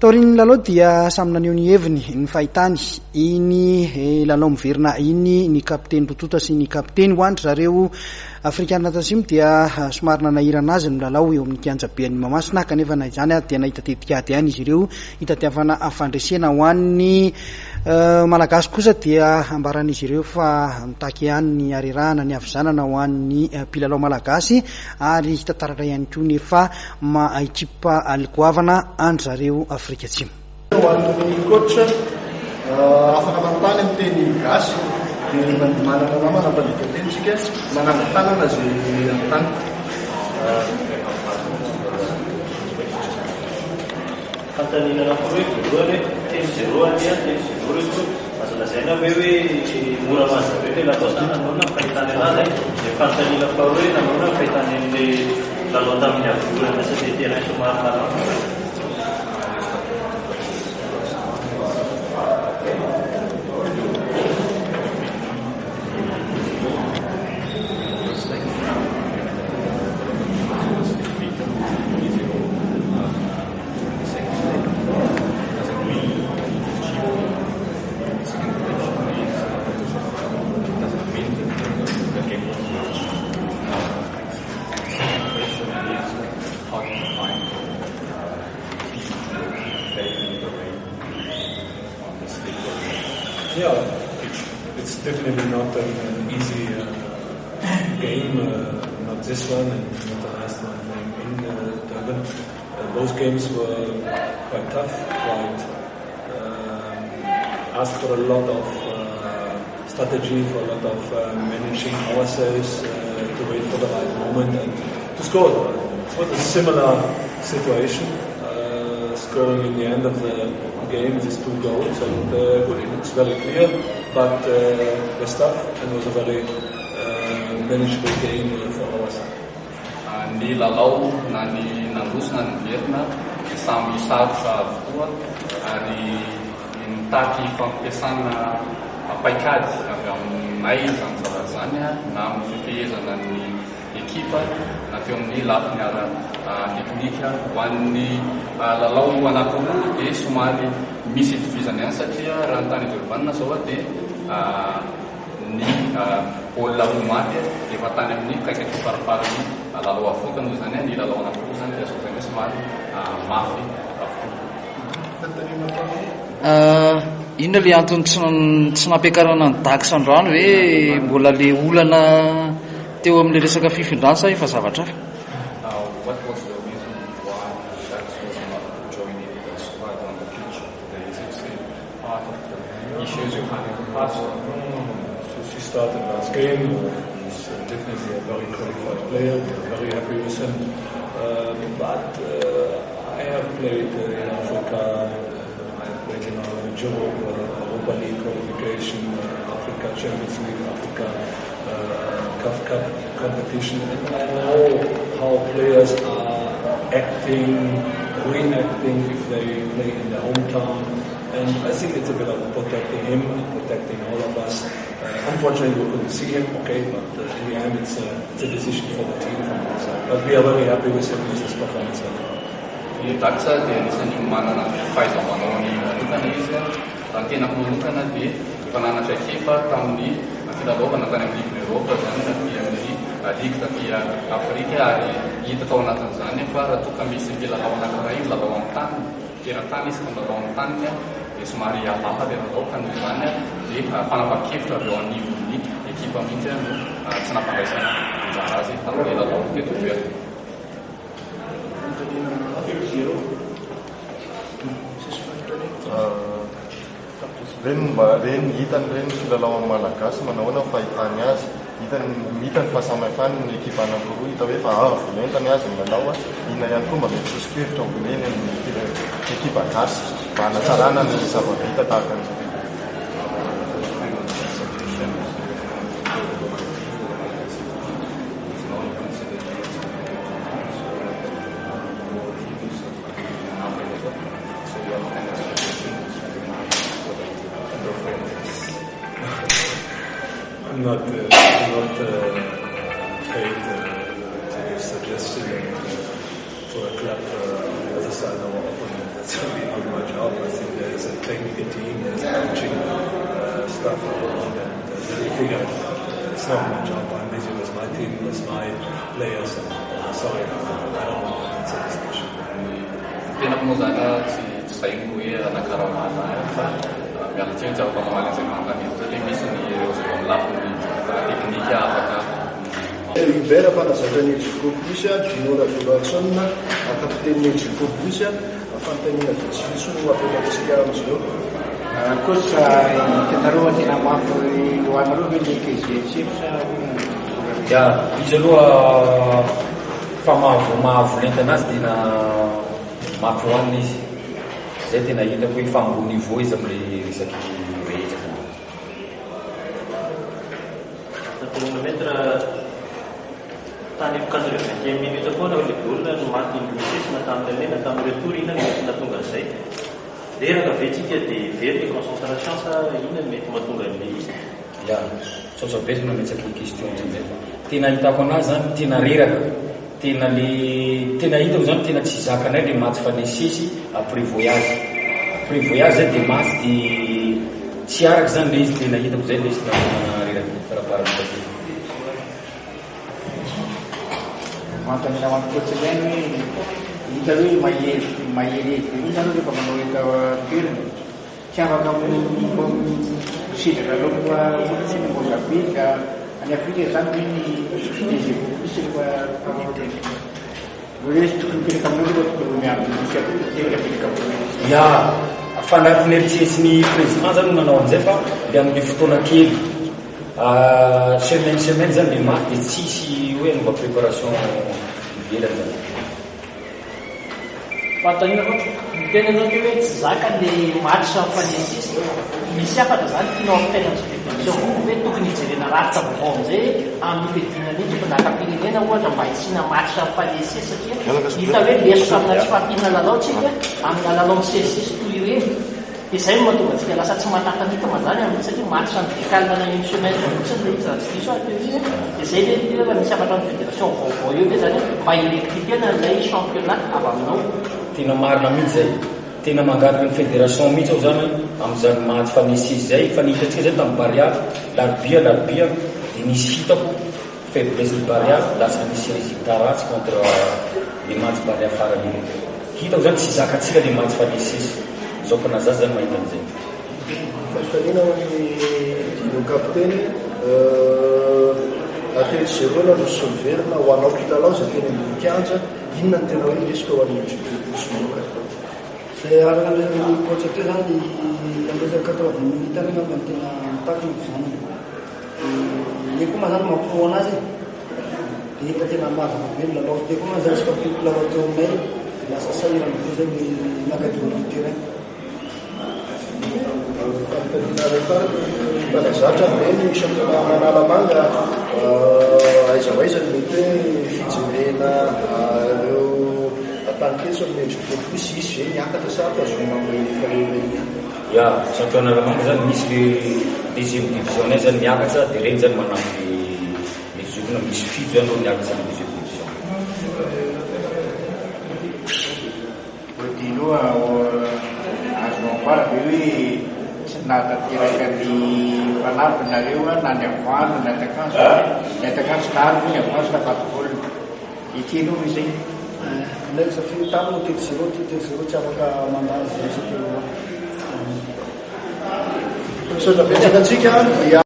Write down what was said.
taorian'ny lalao dia samy naneho ny heviny ny fahitany iny lalao miverina iny ny kapiteny Rotota sy ny kapiteny hoandry zareo afrikanina tasimo dia somary nanahirana azy ny lalao eo amin'ny kianjabean'ny Mahamasina kanefa na izany dia nahita tetikady ihany izy ireo hitatiavana fandresena ho an'ny malagasy kosa dia ambaran'izy ireo fa mitaky ihany ny arirahana ny avizanana ho an'ny mpilalao malagasy ary hitantaratra ihany koa nefa ekipa algoavana andry zareo Afrika Atsimo. Hoan'ny coach afaka manontany amin'ny teny gasy manana namana mpandinika tenitsika manana tanana zay amin'ny tany. Fantaninana koa hoe voalohany teny zero alia teny zero reto azo lazaina hoe mora mazava hoe lalao nanona fahitany anazy dia fantanina fa hoe nanona fahitany an'ilay lalao tamin'ny avolana satria tena somary lalao. Yeah, it's definitely not an easy game, not this one and not the last one in Durban. Those games were quite tough, quite asked for a lot of strategy, for a lot of managing ourselves to wait for the right moment and to score. It was a similar situation, scoring in the end of the game these 2 goals, and it's very clear, but was tough and was a very manageable game for our side. Ny lalao na ny nandrosina ny verina samy sarotra avokoa ary mitaky fampiasana paikady avy aminay zany zavatra zany na amin'ny fifehezana ny ekipa na teo amin'ny lafiny teknika ho an'ny lalao anankiroa dia somary misy itovizany ihany satria raha ny tany Durban zao dia ny baolina roa maty dia efa tany amin'ny kaikaiky faraparany lalao avoka noho izany ny lalao anankiroa zany dia azoko zany somary mafy avokoa. Inona le antony tsy nampiakarana ny Dax androany hoe mbola le olana teo amin'le resaka fifindrana sa efa zavatra hafa? What was the reason why Dax was not joining the squad on the pitch? Is it part of the issues you had in the past? He started last game. He's definitely a very qualified player. We're very happy with him. But I have played in Africa. I have played in Europe, Europa League qualification, Africa Champions League, Africa CAF Cup competition, and I know how players are acting, reacting if they play in their hometown. And I think it's a bit of protecting him, protecting all of us. Unfortunately, we couldn't see him, okay, but in the end, it's a decision for the team from our side. But we are very happy with him, with his performance. Ny Dax dia anisany manana fahaiza-manao ny manokana izy raha tena manokana dia efa nanatra ekipa tamin'ny filalaovana tany amin'ny Ligue d'Europe zany taty amin'ny Ligue taty Afrika ary hita tao anatin'izany fa raha toa ka misy mpilalao anankiray milalao amin'ny tany tena-tany izy ka milalao amin'ny tany dia somary hafahafa dia lalao ka noho izany dia fanapa-kevitra avy eo anivon'ny ekipa mihitsy no tsy nampandraisana anjara azy tamin'ny lalao teto toerana. Reny hitany reny filalao malagasy manahoana fahitany azy hitany fahasamihafany ny ekipa anankiroa hita hoe fa volentany azy milalao ina ihany koa mba mety sosokevitra voleny amin'ny ekipa gasy mba hanatsarana ny zava-vita tahaka an'izay. I'm not paid to give suggestion for a club on the other side of our opponent. That's really not my technical team, there's coaching stuff around, and we figured it's not my job. I'm busy with my team, with my players, and sorry, I don't want to answer this question. Tena moa zany tsy zay no hoe anakarahana fa miala tsiny tsy afaka mamaly an'izay manontany satria misy ny ireo zay vao milafiny teknika afaka Hubert mpanazatra ny Edrico Plus, Dino Johansson, kapiteny Edrico Plus, fantanina vitsivitsy no apelatsika amizao. Coach, itanareo tena mafy ho anareo hoe ny KGF ya izy aloha fa mahavolenta anazy tena mafy hoanina izy zay tena hitako hoe fa ambony niveau izy am'le resaky rehetra. Tany mikadre 20e minute foana le baolina no maty Louis tamin'ny lena tamin'ny retour ina mety natonga izay. Reraka vetsika dia very concentration sa ina mety mahatonga an'le izy. Ya tsotsa be no metsaka question zay. Tena hitako anazy zany tena reraka. Tena hitako zany tena tsy zakanay le match fanesisy après voyage. Après voyage zay dia match dia tsy araka zany le izy tena hitako zay le izy tena reraka faraparaka. Mantanina ho an'ny coach zay hoe hita hoe mahery iny zany rehefa manao eta toerana tsy afaka sitraka aloha ohatsy ny Mozambique any Afrika zany hoe ny DGPOS rehefa hoe tokony mipetraka amin'io rehefa tokony miambiny misy mipetraka amin'io. Ya fa anatin'ny eritreritry ny président zany nanao an'izay fa le amin'ny fotoana kely semaine zany le match dia tsisy hoe anova préparation ivelany zany. Fantanina koa tena zao hoe tsy zaka le match fanesisy misy afaka zany tianao amin'ny tena fédération hoe tokony hijerena rafitra vaovao amin'izay amin'ny fedinana iny mpinaka-pirenena ohatra mba hitsina match fanesisy satria hita hoe lesoka amina tsy fampihana lalao tsika amina lalao misesisy toy ireny dia izay no mahatonga antsika lasa tsy mahatantanita mazany amin'ny satria match ny décalme une semaine fotsiny le izy tsy diso dia izay le misy afatra ny fédération vaovao eo hoe zany mba hirectifiena ilay championnat avy aminao. Tena marina mihitsy zay tena mangataka ny fédération mihitsy ao zany amin'izany match fanesisy zay fa nihitatsika zay tamin'ny Baria Larbia dia nisy hitako faiblesse de Baria lasa nisy résultat ratsy contre le match Baria farany hitako zany tsy zakatsika le match fanesisy zao mpanazazy zany mahita an'izay. Fantanina ho ny kapiteny atety zerona no solverina ho anao kilalao zay tena ambony kianja inona ny tena hoe lesika ho an'ny somoka zay araka le coach teo zany amresaka 80 minutes any ngamba ny tena mitakiny zany le koa mazany mampiroa anazy dia efa tena marina be ny lalao dia koa mazany sy papiko lalao teo aminay lasa sahirana be zay ny magadoany terrain. Fantanina rehefa mpanazatra be ny championnat manalamanga aiza ho aiza ny mety hoe fijerena ireo atankeso amin'ny Edrico Plus isy zay niakatra sa tazoma amin'ny fahelena. Ya championnat lamanga zany misy le deuxième division nay zany miakatra dia reny zany manampy les jokona misy fito zany ro miakatra amin'ny deuxième division. Dino azo amboara be hoe tsy natanteraka ny fanapinareo na ny avoano ny atakanso naro ny avoano sy nafaty volona itinao izay ndraiky safiny taminy tety zéro tsy afaka mandazy zay satria Misaotra betsaka antsika.